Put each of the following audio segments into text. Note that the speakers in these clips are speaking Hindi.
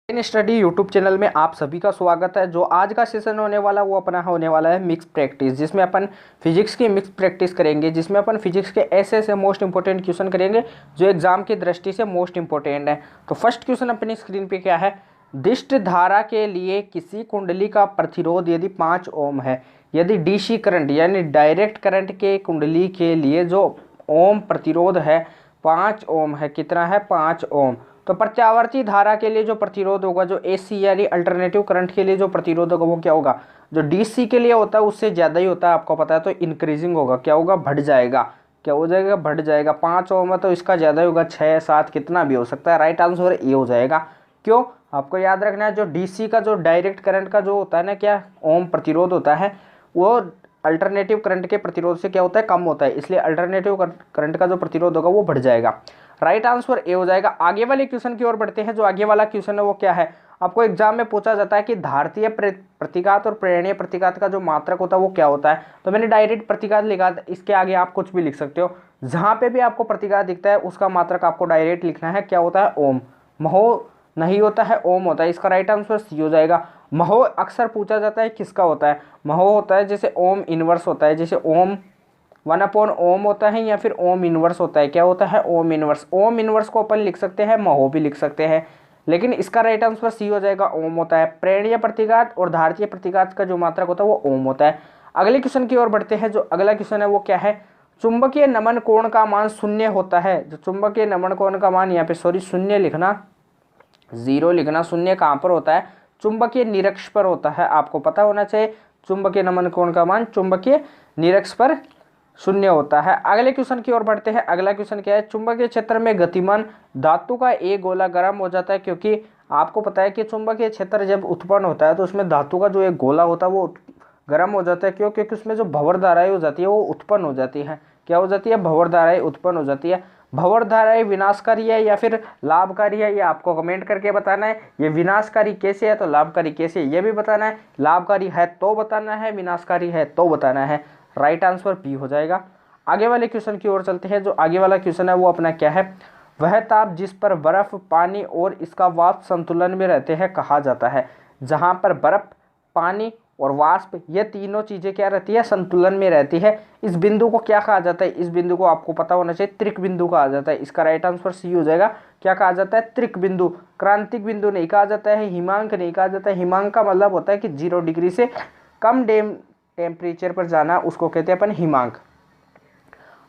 इन स्टडी यूट्यूब चैनल में आप सभी का स्वागत है। जो आज का सेशन होने वाला वो अपना होने वाला है मिक्स प्रैक्टिस, जिसमें अपन फिजिक्स की मिक्स प्रैक्टिस करेंगे, जिसमें अपन फिजिक्स के ऐसे ऐसे मोस्ट इंपॉर्टेंट क्वेश्चन करेंगे जो एग्जाम की दृष्टि से मोस्ट इंपॉर्टेंट है। तो फर्स्ट क्वेश्चन अपनी स्क्रीन पे क्या है, दिष्ट धारा के लिए किसी कुंडली का प्रतिरोध यदि 5 ओम है, यदि डीसी करंट यानी डायरेक्ट करंट के कुंडली के लिए जो ओम प्रतिरोध है 5 ओम है, कितना है 5 ओम, तो प्रत्यावर्ती धारा के लिए जो प्रतिरोध होगा, जो एसी यानी अल्टरनेटिव करंट के लिए जो प्रतिरोध होगा वो क्या होगा, जो डीसी के लिए होता है उससे ज़्यादा ही होता है, आपको पता है, तो इंक्रीजिंग होगा, क्या होगा, बढ़ जाएगा, क्या हो जाएगा, बढ़ जाएगा। 5 ओम है तो इसका ज़्यादा ही होगा, 6 7 कितना भी हो सकता है। राइट आंसर ए हो जाएगा। क्यों, आपको याद रखना है, जो डीसी का जो डायरेक्ट करंट का जो होता है ना, क्या ओम प्रतिरोध होता है, वो अल्टरनेटिव करंट के प्रतिरोध से क्या होता है, कम होता है, इसलिए अल्टरनेटिव करंट का जो प्रतिरोध होगा वो बढ़ जाएगा। राइट आंसर ए हो जाएगा। आगे वाले क्वेश्चन की ओर बढ़ते हैं। जो आगे वाला क्वेश्चन है वो क्या है, आपको एग्जाम में पूछा जाता है कि धारतीय प्रतिघात और प्रेरणीय प्रतिघात का जो मात्रक होता है वो क्या होता है। तो मैंने डायरेक्ट प्रतिघात लिखा, इसके आगे आप कुछ भी लिख सकते हो। जहां पे भी आपको प्रतिघात दिखता है उसका मात्रक आपको डायरेक्ट लिखना है, क्या होता है, ओम। महो नहीं होता है, ओम होता है। इसका राइट आंसर सी हो जाएगा। महो अक्सर पूछा जाता है किसका होता है, महो होता है जैसे ओम इनवर्स होता है, जैसे ओम 1/ओम होता है या फिर ओम इनवर्स होता है, क्या होता है, ओम इनवर्स। ओम इनवर्स को अपन लिख सकते हैं, महो भी लिख सकते हैं, लेकिन इसका राइट आंसर सी हो जाएगा, ओम होता है। प्रेरणीय प्रतिघात और धारतीय प्रतिघात का जो मात्रक होता है वो ओम होता है। अगले क्वेश्चन की ओर बढ़ते हैं। जो अगला क्वेश्चन है वो क्या है, चुंबकीय नमन कोण का मान 0 होता है। जो चुंबकीय नमन कोण का मान, यहाँ पे सॉरी 0 लिखना, 0 लिखना, 0 कहाँ पर होता है, चुंबकीय निरक्ष पर होता है, आपको पता होना चाहिए। चुंबकीय नमन कोण का मान चुंबकीय निरक्ष पर 0 होता है। अगले क्वेश्चन की ओर बढ़ते हैं। अगला क्वेश्चन क्या है, चुंबकीय क्षेत्र में गतिमान धातु का एक गोला गर्म हो जाता है, क्योंकि आपको पता है कि चुंबकीय क्षेत्र जब उत्पन्न होता है तो उसमें धातु का जो एक गोला होता है वो गर्म हो जाता है। क्यों, क्योंकि उसमें जो भंवर धाराएं हो जाती है वो उत्पन्न हो जाती है, क्या हो जाती है, भंवर धाराएं उत्पन्न हो जाती है। भंवर धाराएं विनाशकारी है या फिर लाभकारी है, ये आपको कमेंट करके बताना है। ये विनाशकारी कैसे है तो लाभकारी कैसे है ये भी बताना है। लाभकारी है तो बताना है, विनाशकारी है तो बताना है। राइट आंसर बी हो जाएगा। आगे वाले क्वेश्चन की ओर चलते हैं। जो आगे वाला क्वेश्चन है वो अपना क्या है, वह ताप जिस पर बर्फ, पानी और इसका वाष्प संतुलन में रहते हैं कहा जाता है। जहां पर बर्फ, पानी और वाष्प ये तीनों चीजें क्या रहती है, संतुलन में रहती है, इस बिंदु को क्या कहा जाता है, इस बिंदु को आपको पता होना चाहिए, त्रिक बिंदु कहा जाता है। इसका राइट आंसर सी हो जाएगा। क्या कहा जाता है, त्रिक बिंदु। क्रांतिक बिंदु नहीं कहा जाता है, हिमांक नहीं कहा जाता है। हिमांक का मतलब होता है कि 0 डिग्री से कम टेम्परेचर पर जाना, उसको कहते हैं अपन हिमांक।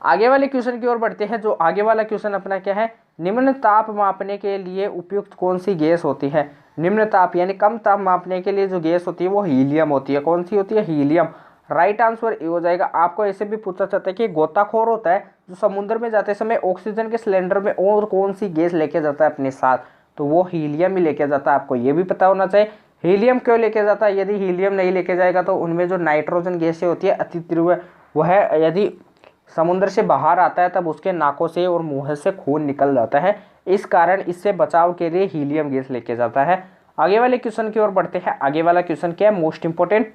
आगे वाले क्वेश्चन की ओर बढ़ते हैं। जो आगे वाला क्वेश्चन अपना क्या है, निम्न ताप मापने के लिए उपयुक्त कौन सी गैस होती है। निम्न ताप यानी कम ताप मापने के लिए जो गैस होती है वो हीलियम होती है। कौन सी होती है, हीलियम। राइट आंसर ए हो जाएगा। आपको ऐसे भी पूछा जाता है कि गोताखोर होता है जो समुद्र में जाते समय ऑक्सीजन के सिलेंडर में और कौन सी गैस लेके जाता है अपने साथ, तो वो हीलियम ही लेके जाता है। आपको ये भी पता होना चाहिए हीलियम क्यों लेके जाता है। यदि हीलियम नहीं लेके जाएगा तो उनमें जो नाइट्रोजन गैसें होती है अति तीव्र, वह यदि समुद्र से बाहर आता है तब उसके नाकों से और मुंह से खून निकल जाता है। इस कारण इससे बचाव के लिए हीलियम गैस लेके जाता है। आगे वाले क्वेश्चन की ओर बढ़ते हैं। आगे वाला क्वेश्चन क्या है, मोस्ट इंपोर्टेंट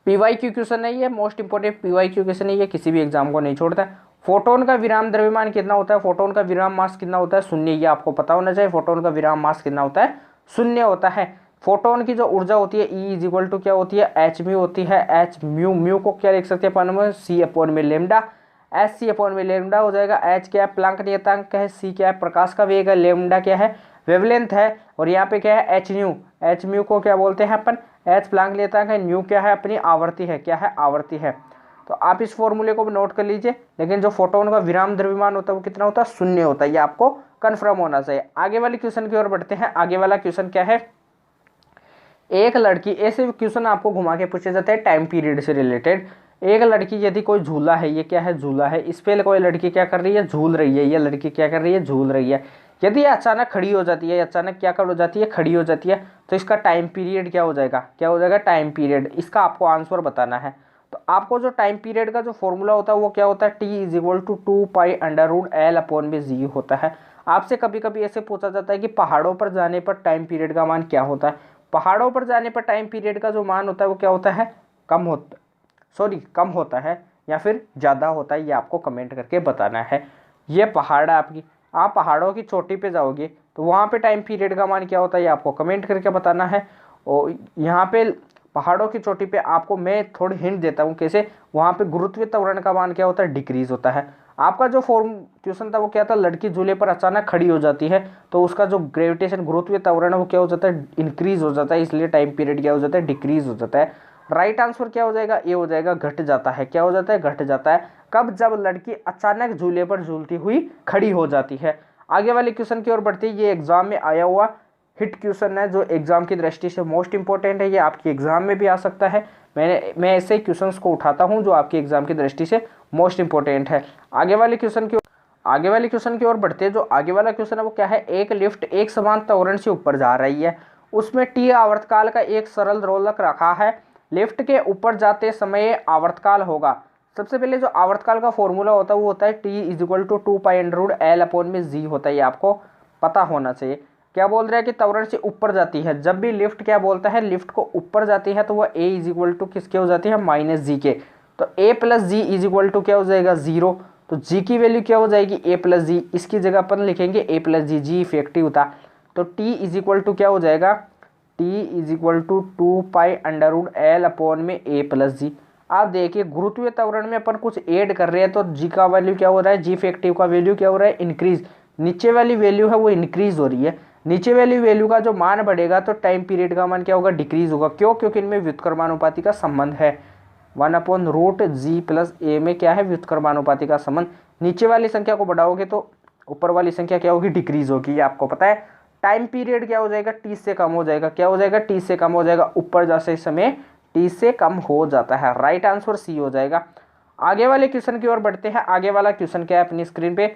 पीवाईक्यू क्वेश्चन है ये, मोस्ट इंपोर्टेंट पीवाईक्यू क्वेश्चन है ये, किसी भी एग्जाम को नहीं छोड़ता है। फोटोन का विराम द्रव्यमान कितना होता है, फोटोन का विराम मास कितना होता है, 0, ये आपको पता होना चाहिए। फोटोन का विराम मास कितना होता है, 0 होता है। फोटोन की जो ऊर्जा होती है E इक्वल टू क्या होती है, एच म्यू होती है। एच म्यू, म्यू को क्या लिख सकते हैं अपन में, सी अपॉन में लेमडा, एच सी अपॉन में लेमडा हो जाएगा। एच क्या है, प्लांक नियतांक है। सी क्या है, प्रकाश का वेग है। लेमडा क्या है, वेवलेंथ है। और यहाँ पे क्या है, एच न्यू, एच म्यू को क्या बोलते हैं अपन, एच प्लांक नियतांक है। न्यू क्या है, अपनी आवर्ती है, क्या है, आवर्ती है। तो आप इस फॉर्मूले को भी नोट कर लीजिए। लेकिन जो फोटोन का विराम द्रव्यमान होता है वो कितना होता है, 0 होता है, ये आपको कंफर्म होना चाहिए। आगे वाले क्वेश्चन की ओर बढ़ते हैं। आगे वाला क्वेश्चन क्या है, एक लड़की, ऐसे क्वेश्चन आपको घुमा के पूछे जाते हैं टाइम पीरियड से रिलेटेड। एक लड़की, यदि कोई झूला है, ये क्या है, झूला है, इस पे कोई लड़की क्या कर रही है, झूल रही है। ये लड़की क्या कर रही है, झूल रही है। यदि ये अचानक खड़ी हो जाती है, अचानक क्या कर हो जाती है, खड़ी हो जाती है, तो इसका टाइम पीरियड क्या हो जाएगा, क्या हो जाएगा, टाइम पीरियड। इसका आपको आंसर बताना है। तो आपको जो टाइम पीरियड का जो फॉर्मूला होता है वो क्या होता है, T इक्वल टू 2π√L/b होता है। आपसे कभी कभी ऐसे पूछा जाता है कि पहाड़ों पर जाने पर टाइम पीरियड का मान क्या होता है। पहाड़ों पर जाने पर टाइम पीरियड का जो मान होता है वो क्या होता है, कम होता है या फिर ज़्यादा होता है, ये आपको कमेंट करके बताना है। ये पहाड़ है आपकी, आप पहाड़ों की चोटी पे जाओगे तो वहाँ पे टाइम पीरियड का मान क्या होता है ये आपको कमेंट करके बताना है। और यहाँ पे पहाड़ों की चोटी पे आपको मैं थोड़ी हिंट देता हूँ कैसे, वहाँ पे गुरुत्वीय त्वरण का मान क्या होता है, डिक्रीज होता है। आपका जो फॉर्म क्वेश्चन था वो क्या था, लड़की झूले पर अचानक खड़ी हो जाती है तो उसका जो ग्रेविटेशन गुरुत्वीय त्वरण है वो क्या हो जाता है, इंक्रीज हो जाता है, इसलिए टाइम पीरियड क्या हो जाता है, डिक्रीज हो जाता है। राइट आंसर क्या हो जाएगा, ये हो जाएगा घट जाता है। क्या हो जाता है, घट जाता है। कब, जब लड़की अचानक झूले पर झूलती हुई खड़ी हो जाती है। आगे वाले क्वेश्चन की ओर बढ़ते हैं। ये एग्जाम में आया हुआ हिट क्वेश्चन है जो एग्जाम की दृष्टि से मोस्ट इंपॉर्टेंट है, ये आपके एग्जाम में भी आ सकता है। मैं ऐसे क्वेश्चंस को उठाता हूं जो आपके एग्जाम की दृष्टि से मोस्ट इंपॉर्टेंट है। आगे वाले क्वेश्चन की ओर बढ़ते हैं। जो आगे वाला क्वेश्चन है वो क्या है, एक लिफ्ट एक समान त्वरण से ऊपर जा रही है, उसमें टी आवर्तकाल का एक सरल रोलक रखा है, लिफ्ट के ऊपर जाते समय आवर्तकाल होगा। सबसे पहले जो आवर्तकाल का फॉर्मूला होता है वो होता है T is equal to 2π√L/g होता है, ये आपको पता होना चाहिए। क्या बोल रहा है कि त्वरण से ऊपर जाती है, जब भी लिफ्ट क्या बोलता है, लिफ्ट को ऊपर जाती है तो वह a इज इक्वल टू किसके हो जाती है, -g के। तो a plus g is equal to क्या हो जाएगा, 0। तो g की वैल्यू क्या हो जाएगी, a प्लस जी। इसकी जगह अपन लिखेंगे a plus g, g effective था। तो t इज इक्वल टू क्या हो जाएगा, t is equal to 2π√L/a plus g. आप देखिए गुरुत्वीय त्वरण में अपन कुछ ऐड कर रहे हैं तो g का वैल्यू क्या हो रहा है, g इफेक्टिव का वैल्यू क्या हो रहा है, इंक्रीज। नीचे वाली वैल्यू है वो इंक्रीज हो रही है। नीचे वाली वैल्यू का जो मान बढ़ेगा तो टाइम पीरियड का मान क्या होगा, डिक्रीज होगा। क्यों, क्योंकि इनमें व्युत्क्रमानुपाती का संबंध है। 1/√g प्लस a में क्या है, व्युत्क्रमानुपाती का संबंध। नीचे वाली संख्या को बढ़ाओगे तो ऊपर वाली संख्या क्या होगी, डिक्रीज होगी, ये आपको पता है। टाइम पीरियड क्या हो जाएगा, t से कम हो जाएगा। क्या हो जाएगा, t से कम हो जाएगा। ऊपर जाते समय t से कम हो जाता है। राइट आंसर सी हो जाएगा। आगे वाले क्वेश्चन की ओर बढ़ते हैं। आगे वाला क्वेश्चन क्या है अपनी स्क्रीन पे,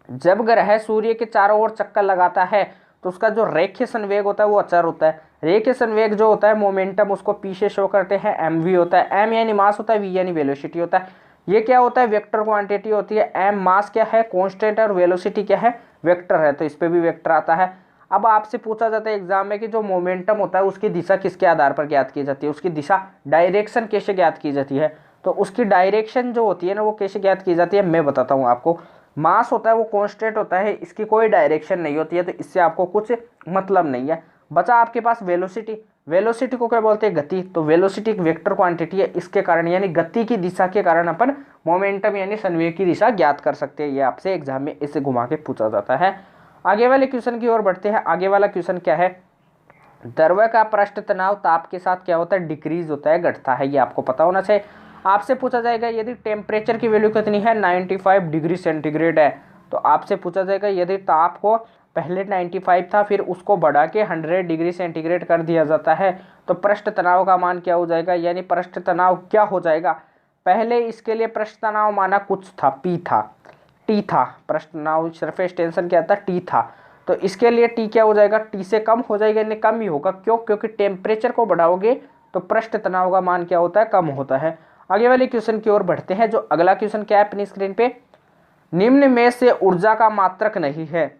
जब ग्रह सूर्य के चारों ओर चक्कर लगाता है तो उसका जो रेखीय संवेग होता है वो अचर होता है। रेखीय संवेग जो होता है मोमेंटम, उसको पी से शो करते हैं, mv होता है। m यानी मास होता है, v यानी वेलोसिटी होता है। ये क्या होता है, वेक्टर क्वांटिटी होती है। m मास क्या है, कांस्टेंट, और वेलोसिटी क्या है, वेक्टर है, तो इस पे भी वेक्टर आता है। अब आपसे पूछा जाता है एग्जाम में कि जो मोमेंटम होता है उसकी दिशा किसके आधार पर ज्ञात की जाती है, उसकी दिशा, डायरेक्शन कैसे ज्ञात की जाती है। तो उसकी डायरेक्शन जो होती है ना वो कैसे ज्ञात की जाती है, मैं बताता हूँ आपको। मास होता है वो कांस्टेंट होता है, इसकी कोई डायरेक्शन नहीं होती है, तो इससे आपको कुछ मतलब नहीं है। बचा आपके पास वेलोसिटी। वेलोसिटी को क्या बोलते हैं, गति। तो वेलोसिटी एक वेक्टर क्वांटिटी है, इसके कारण यानी गति की दिशा के कारण अपन मोमेंटम यानी संवेग की दिशा ज्ञात कर सकते हैं। ये आपसे एग्जाम में इसे घुमा के पूछा जाता है। आगे वाले क्वेश्चन की ओर बढ़ते हैं। आगे वाला क्वेश्चन क्या है, द्रव्य का पृष्ठ तनाव ताप के साथ क्या होता है, डिक्रीज होता है, घटता है, ये आपको पता होना चाहिए। आपसे पूछा जाएगा यदि टेम्परेचर की वैल्यू कितनी है, 95 डिग्री सेंटीग्रेड है, तो आपसे पूछा जाएगा यदि ताप को पहले 95 था फिर उसको बढ़ा के 100 डिग्री सेंटीग्रेड कर दिया जाता है तो पृष्ठ तनाव का मान क्या हो जाएगा, यानी पृष्ठ तनाव क्या हो जाएगा। पहले इसके लिए पृष्ठ तनाव माना कुछ था, पी था, टी था। पृष्ठ तनाव सरफेस टेंशन क्या था, टी था। तो इसके लिए टी क्या हो जाएगा, टी से कम हो जाएगा, यानी कम ही होगा। क्यों, क्योंकि टेम्परेचर को बढ़ाओगे तो पृष्ठ तनाव का मान क्या होता है, कम होता है। आगे वाले क्वेश्चन की ओर बढ़ते हैं। जो अगला क्वेश्चन क्या है अपनी स्क्रीन पे, निम्न में से ऊर्जा का मात्रक नहीं है,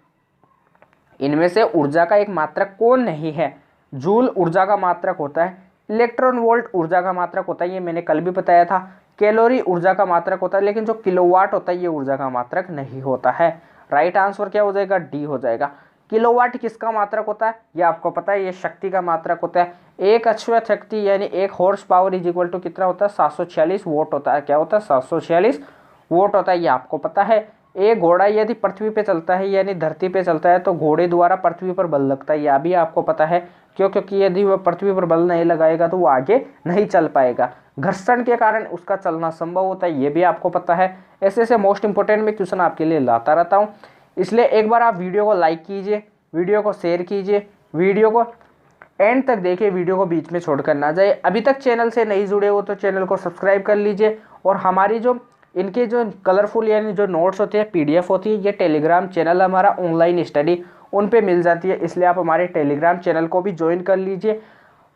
इनमें से ऊर्जा का एक मात्रक कौन नहीं है। जूल ऊर्जा का मात्रक होता है, इलेक्ट्रॉन वोल्ट ऊर्जा का मात्रक होता है, ये मैंने कल भी बताया था। कैलोरी ऊर्जा का मात्रक होता है, लेकिन जो किलोवाट होता है ये ऊर्जा का मात्रक नहीं होता है। राइट आंसर क्या हो जाएगा, डी हो जाएगा। किलोवाट किसका मात्रक होता है, ये आपको पता है, ये शक्ति का मात्रक होता है। एक अश्व शक्ति यानी एक horse power is equal to कितना होता है, 746 वोट होता है। क्या होता है, 746 वोट होता है, ये आपको पता है। एक घोड़ा यदि पृथ्वी पे चलता है यानी धरती पे चलता है तो घोड़े द्वारा पृथ्वी पर बल लगता है, यह भी आपको पता है। क्यों, क्योंकि यदि वह पृथ्वी पर बल नहीं लगाएगा तो वो आगे नहीं चल पाएगा, घर्षण के कारण उसका चलना संभव होता है, ये भी आपको पता है। ऐसे ऐसे मोस्ट इंपोर्टेंट में क्वेश्चन आपके लिए लाता रहता हूँ, इसलिए एक बार आप वीडियो को लाइक कीजिए, वीडियो को शेयर कीजिए, वीडियो को एंड तक देखिए, वीडियो को बीच में छोड़कर ना जाए। अभी तक चैनल से नहीं जुड़े हो तो चैनल को सब्सक्राइब कर लीजिए। और हमारी जो इनके जो कलरफुल यानी जो नोट्स होते हैं, पीडीएफ होती है, ये टेलीग्राम चैनल हमारा ऑनलाइन स्टडी उन पे मिल जाती है, इसलिए आप हमारे टेलीग्राम चैनल को भी ज्वाइन कर लीजिए।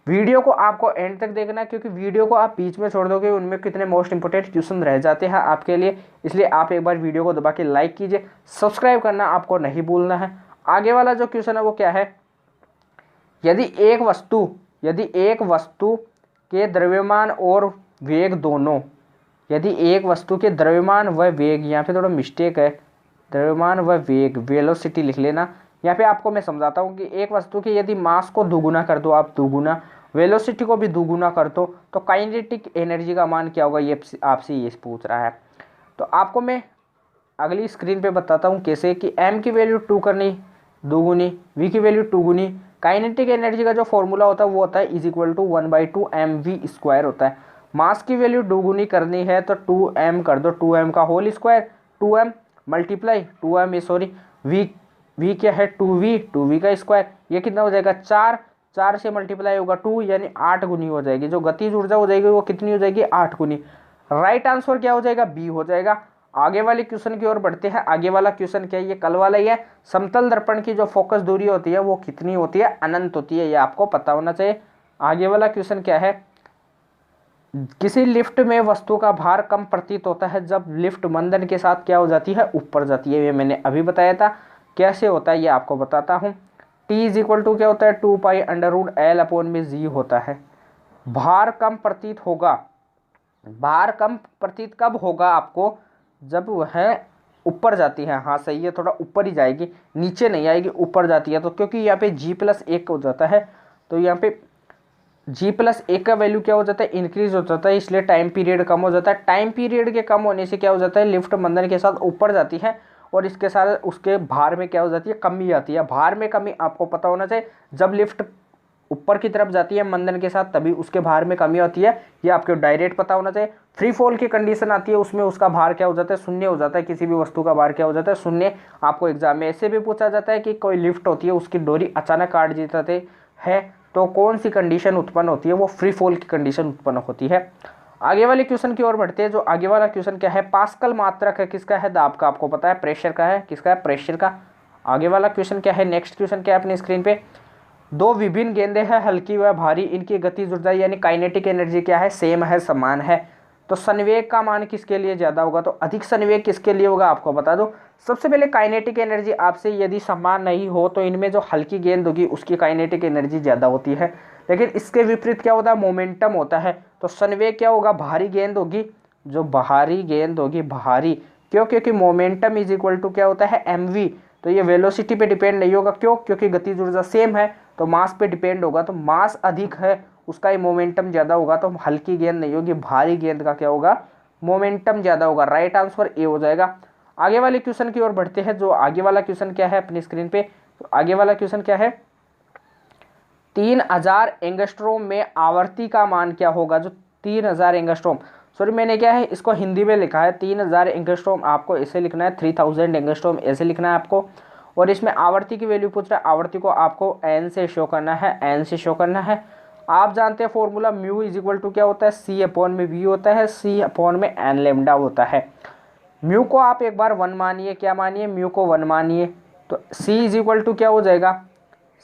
वीडियो को आपको एंड तक देखना है, क्योंकि वीडियो को आप बीच में छोड़ दोगे उनमें कितने मोस्ट इंपोर्टेंट क्वेश्चन रह जाते हैं आपके लिए, इसलिए आप एक बार वीडियो को दबा के लाइक कीजिए, सब्सक्राइब करना आपको नहीं भूलना है। आगे वाला जो क्वेश्चन है वो क्या है, यदि एक वस्तु के द्रव्यमान और वेग दोनों, यदि एक वस्तु के द्रव्यमान व वेग, यहाँ पे थोड़ा मिस्टेक है, द्रव्यमान व वेग, वेलोसिटी लिख लेना, यहाँ पे आपको मैं समझाता हूँ कि एक वस्तु की यदि मास को दुगुना कर दो आप, दुगुना, वेलोसिटी को भी दुगुना कर दो, तो काइनेटिक एनर्जी का मान क्या होगा, ये आपसे ये पूछ रहा है। तो आपको मैं अगली स्क्रीन पे बताता हूँ कैसे कि m की वैल्यू 2 करनी दोगुनी, v की वैल्यू 2 गुनी। काइनेटिक एनर्जी का जो फॉर्मूला होता है वो होता है =1/2 mv² होता है। मास की वैल्यू दोगुनी करनी है तो 2m कर दो, 2m का whole square, 2m multiply 2m sorry v क्या है 2v का स्क्वायर, ये कितना हो जाएगा 4, 4 से मल्टीप्लाई होगा 2 यानी 8 गुनी हो जाएगी। जो गतिज ऊर्जा हो जाएगी वो कितनी हो जाएगी 8 गुनी। राइट आंसर क्या हो जाएगा बी हो जाएगा। आगे वाले क्वेश्चन की ओर बढ़ते हैं। आगे वाला क्वेश्चन क्या है, ये कल वाला ही है। समतल दर्पण की जो फोकस दूरी होती है वो कितनी होती है, अनंत होती है, ये आपको पता होना चाहिए। आगे वाला क्वेश्चन क्या है, किसी लिफ्ट में वस्तु का भार कम प्रतीत होता है जब लिफ्ट मंदन के साथ क्या हो जाती है, ऊपर जाती है। ये मैंने अभी बताया था कैसे होता है, ये आपको बताता हूँ। T = क्या होता है 2π√L/g होता है। भार कम प्रतीत होगा, भार कम प्रतीत कब होगा आपको, जब वह ऊपर जाती है। हाँ सही है, थोड़ा ऊपर ही जाएगी, नीचे नहीं आएगी, ऊपर जाती है। तो क्योंकि यहाँ पे g+1 हो जाता है, तो यहाँ पे g+1 का वैल्यू क्या हो जाता है, इंक्रीज हो जाता है, इसलिए टाइम पीरियड कम हो जाता है। टाइम पीरियड के कम होने से क्या हो जाता है, लिफ्ट मंदन के साथ ऊपर जाती है और इसके साथ उसके भार में क्या हो जाती है, कमी आती है। भार में कमी आपको पता होना चाहिए, जब लिफ्ट ऊपर की तरफ जाती है मंदन के साथ तभी उसके भार में कमी होती है, ये आपको डायरेक्ट पता होना चाहिए। फ्री फॉल की कंडीशन आती है, उसमें उसका भार क्या हो जाता है, शून्य हो जाता है। किसी भी वस्तु का भार क्या हो जाता है, शून्य। आपको एग्जाम में ऐसे भी पूछा जाता है कि कोई लिफ्ट होती है, उसकी डोरी अचानक काट दी जाती है, तो कौन सी कंडीशन उत्पन्न होती है, वो फ्री फॉल की कंडीशन उत्पन्न होती है। आगे वाले क्वेश्चन की ओर बढ़ते हैं। जो आगे वाला क्वेश्चन क्या है, पास्कल मात्रक है किसका है, दाब का, आपको पता है। प्रेशर का है, किसका है, प्रेशर का। आगे वाला क्वेश्चन क्या है, नेक्स्ट क्वेश्चन क्या है अपनी स्क्रीन पे, दो विभिन्न गेंदें हैं हल्की व भारी, इनकी गतिज ऊर्जा यानी काइनेटिक एनर्जी क्या है, सेम है, समान है। तो संवेग का मान किसके लिए ज़्यादा होगा, तो अधिक संवेग किसके लिए होगा, आपको बता दो। सबसे पहले काइनेटिक एनर्जी आपसे यदि समान नहीं हो तो इनमें जो हल्की गेंद होगी उसकी काइनेटिक एनर्जी ज़्यादा होती है, लेकिन इसके विपरीत क्या होता है, मोमेंटम होता है। तो संवेग क्या होगा, भारी गेंद होगी, जो भारी गेंद होगी, भारी, क्यों, क्योंकि मोमेंटम = क्या होता है mv। तो ये वेलोसिटी पे डिपेंड नहीं होगा, क्यों, क्योंकि गतिज ऊर्जा सेम है, तो मास पे डिपेंड होगा। तो मास अधिक है उसका ही मोमेंटम ज़्यादा होगा, तो हल्की गेंद नहीं होगी, भारी गेंद का क्या होगा, मोमेंटम ज़्यादा होगा। राइट आंसर ए हो जाएगा। आगे वाले क्वेश्चन की ओर बढ़ते हैं। जो आगे वाला क्वेश्चन क्या है अपनी स्क्रीन पे, तो आगे वाला क्वेश्चन क्या है, 3000 एंगस्ट्रोम में आवर्ती का मान क्या होगा। जो 3000 एंगस्ट्रोम, सॉरी मैंने क्या है इसको हिंदी में लिखा है, 3000 एंगस्ट्रोम आपको ऐसे लिखना है, 3000 एंगस्ट्रोम ऐसे लिखना है आपको। और इसमें आवर्ती की वैल्यू पूछ रहा है, आवर्ती को आपको n से शो करना है, n से शो करना है। आप जानते हैं फॉर्मूला म्यू = क्या होता है, c/v होता है, c/n लैम्डा होता है। म्यू को आप एक बार 1 मानिए, क्या मानिए, म्यू को 1 मानिए, तो c क्या हो जाएगा,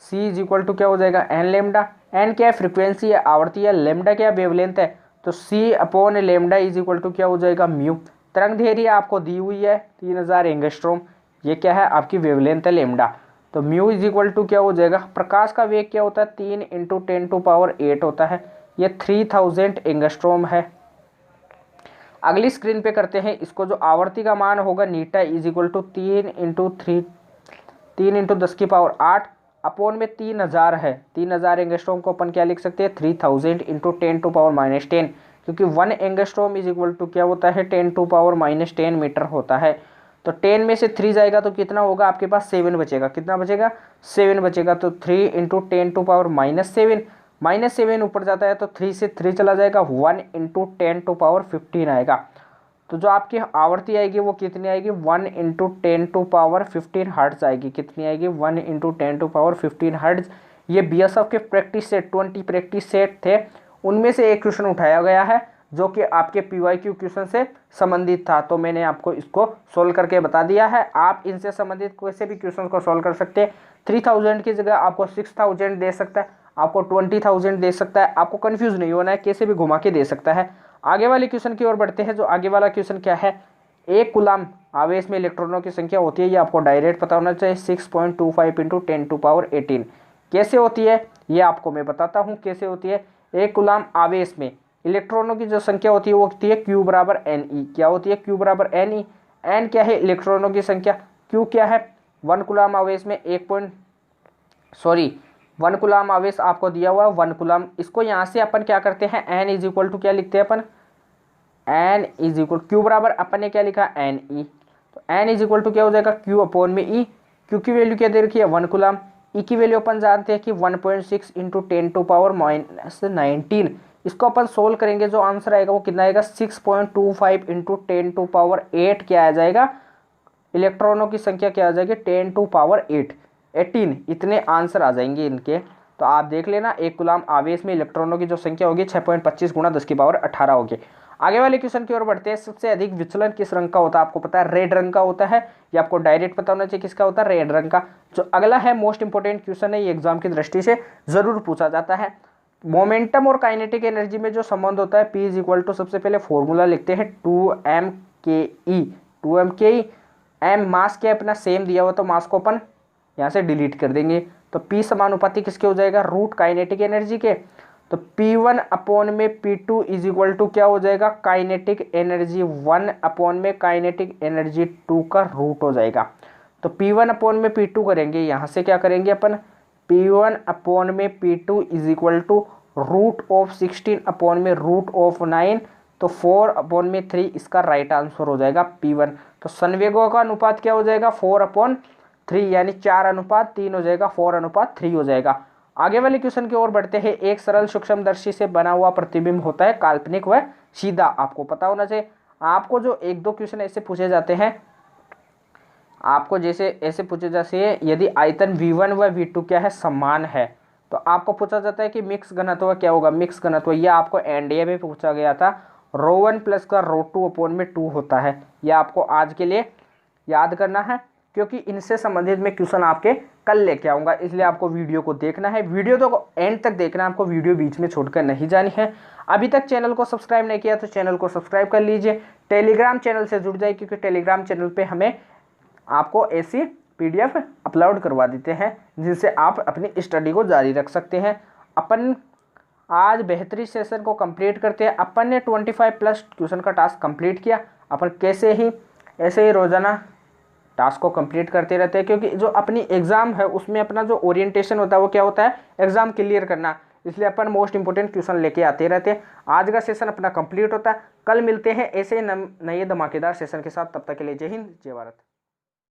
c क्या हो जाएगा, n लैम्डा। n क्या है, फ्रिक्वेंसी है, आवर्ती है, लैम्डा क्या वेवलेंथ है, तो c/λ क्या हो जाएगा, म्यू। तरंग दैर्घ्य आपको दी हुई है 3000 एंगस्ट्रोम, ये क्या है आपकी वेवलेंथ है लैम्डा। तो म्यू = क्या हो जाएगा, प्रकाश का वेग क्या होता है, 3 × 10⁸ होता है, ये 3000 एंगस्ट्रोम है। अगली स्क्रीन पे करते हैं इसको। जो आवर्ती का मान होगा नीटा = 3 × 10⁸ अपोन में 3000 है, 3000 एंगस्ट्रोम को अपन क्या लिख सकते हैं, 3000 × 10⁻−10, क्योंकि 1 एंगस्ट्रोम = क्या होता है, 10⁻−10 मीटर होता है। तो 10 में से 3 जाएगा तो कितना होगा आपके पास, 7 बचेगा। कितना बचेगा, 7 बचेगा। तो 3 × 10⁻−7, -7 ऊपर जाता है तो 3 से 3 चला जाएगा, 1 × 10⁻15 आएगा। तो जो आपकी आवर्ती आएगी वो कितनी आएगी, 1 × 10⁻15 हर्ट्ज आएगी। कितनी आएगी, 1 × 10⁻15 हर्ट्ज। ये BSF के प्रैक्टिस सेट 20 प्रैक्टिस सेट थे, उनमें से एक क्वेश्चन उठाया गया है जो कि आपके PYQ क्वेश्चन से संबंधित था। तो मैंने आपको इसको सोल्व करके बता दिया है। आप इनसे संबंधित कोई से भी क्वेश्चन को सोल्व कर सकते हैं। 3000 की जगह आपको 6000 दे सकता है, आपको 20000 दे सकता है, आपको कंफ्यूज नहीं होना है, कैसे भी घुमा के दे सकता है। आगे वाले क्वेश्चन की ओर बढ़ते हैं। जो आगे वाला क्वेश्चन क्या है, एक कूलम आवेश में इलेक्ट्रॉनों की संख्या होती है, ये आपको डायरेक्ट पता होना चाहिए, 6.25 × 10⁻18। कैसे होती है ये आपको मैं बताता हूँ कैसे होती है। एक कूलम आवेश में इलेक्ट्रॉनों की जो संख्या होती है वो होती है Q = Ne। क्या होती है, Q = Ne। N क्या है, इलेक्ट्रॉनों की संख्या, Q क्या है, 1 कूलम आवेश में 1 कूलम आवेश आपको दिया हुआ है 1 कूलम। इसको यहाँ से अपन क्या करते हैं, n इज इक्वल टू क्या लिखते हैं अपन, n इज इक्वल क्यू बराबर अपन ने क्या लिखा एन ई, तो n इज इक्वल टू क्या हो जाएगा q अपॉन में e। q की वैल्यू क्या दे रखी है 1 कूलम, e की वैल्यू अपन जानते हैं कि 1.6 इंटू 10⁻⁻19। इसको अपन सोल्व करेंगे, जो आंसर आएगा वो कितना आएगा 6.25 इंटू 10⁸ क्या आ जाएगा, इलेक्ट्रॉनों की संख्या क्या आ जाएगी 10⁸18 इतने आंसर आ जाएंगे इनके। तो आप देख लेना 1 कूलम आवेश में इलेक्ट्रॉनों की जो संख्या होगी 6.25 गुणा 10⁻18 होगी। आगे वाले क्वेश्चन की ओर बढ़ते हैं। सबसे अधिक विचलन किस रंग का होता है, आपको पता है रेड रंग का होता है, ये आपको डायरेक्ट पता होना चाहिए किसका होता है, रेड रंग का। जो अगला है मोस्ट इंपोर्टेंट क्वेश्चन है, ये एग्जाम की दृष्टि से जरूर पूछा जाता है। मोमेंटम और काइनेटिक एनर्जी में जो संबंध होता है P इज इक्वल टू, सबसे पहले फॉर्मूला लिखते हैं 2m m मास क्या अपना सेम दिया हुआ, तो मास को अपन यहाँ से डिलीट कर देंगे। तो P समानुपाती किसके हो जाएगा, रूट काइनेटिक एनर्जी के। तो P1 अपॉन में P2 इज इक्वल टू क्या हो जाएगा, काइनेटिक एनर्जी 1 अपॉन में काइनेटिक एनर्जी 2 का रूट हो जाएगा। तो P1 अपॉन में P2 करेंगे, यहाँ से क्या करेंगे अपन P1 अपॉन में P2 is equal to root of 16 upon में रूट ऑफ 9, तो 4 अपॉन में 3 इसका राइट आंसर हो जाएगा P1। तो संवेगों का अनुपात क्या हो जाएगा 4/3 यानी 4:3 हो जाएगा, 4:3 हो जाएगा। आगे वाले क्वेश्चन की ओर बढ़ते हैं। एक सरल सूक्ष्मदर्शी से बना हुआ प्रतिबिंब होता है काल्पनिक व सीधा, आपको पता होना चाहिए। आपको जो 1-2 क्वेश्चन ऐसे पूछे जाते हैं, आपको जैसे ऐसे पूछे जाते हैं, यदि आयतन V1 व V2 क्या है समान है, तो आपको पूछा जाता है कि मिक्स घनत्व क्या होगा, मिक्स घनत्व यह आपको एनडीए में पूछा गया था, ρ1 प्लस का ρ2 अपॉन में 2 होता है। यह आपको आज के लिए याद करना है, क्योंकि इनसे संबंधित मैं क्वेश्चन आपके कल लेके आऊँगा, इसलिए आपको वीडियो को देखना है, वीडियो तो एंड तक देखना है, आपको वीडियो बीच में छोड़कर नहीं जानी है। अभी तक चैनल को सब्सक्राइब नहीं किया तो चैनल को सब्सक्राइब कर लीजिए, टेलीग्राम चैनल से जुड़ जाए, क्योंकि टेलीग्राम चैनल पर हमें आपको ऐसी PDF अपलोड करवा देते हैं जिनसे आप अपनी स्टडी को जारी रख सकते हैं। अपन आज बेहतरीन सेशन को कंप्लीट करते हैं। अपन ने 25+ क्वेश्चन का टास्क कंप्लीट किया। अपन कैसे ही ऐसे ही रोज़ाना टास्क को कंप्लीट करते रहते हैं, क्योंकि जो अपनी एग्ज़ाम है उसमें अपना जो ओरिएंटेशन होता है वो क्या होता है, एग्ज़ाम क्लियर करना, इसलिए अपन मोस्ट इंपोर्टेंट क्वेश्चन लेके आते रहते हैं। आज का सेशन अपना कंप्लीट होता है, कल मिलते हैं ऐसे नए धमाकेदार सेशन के साथ। तब तक के लिए जय हिंद जय भारत।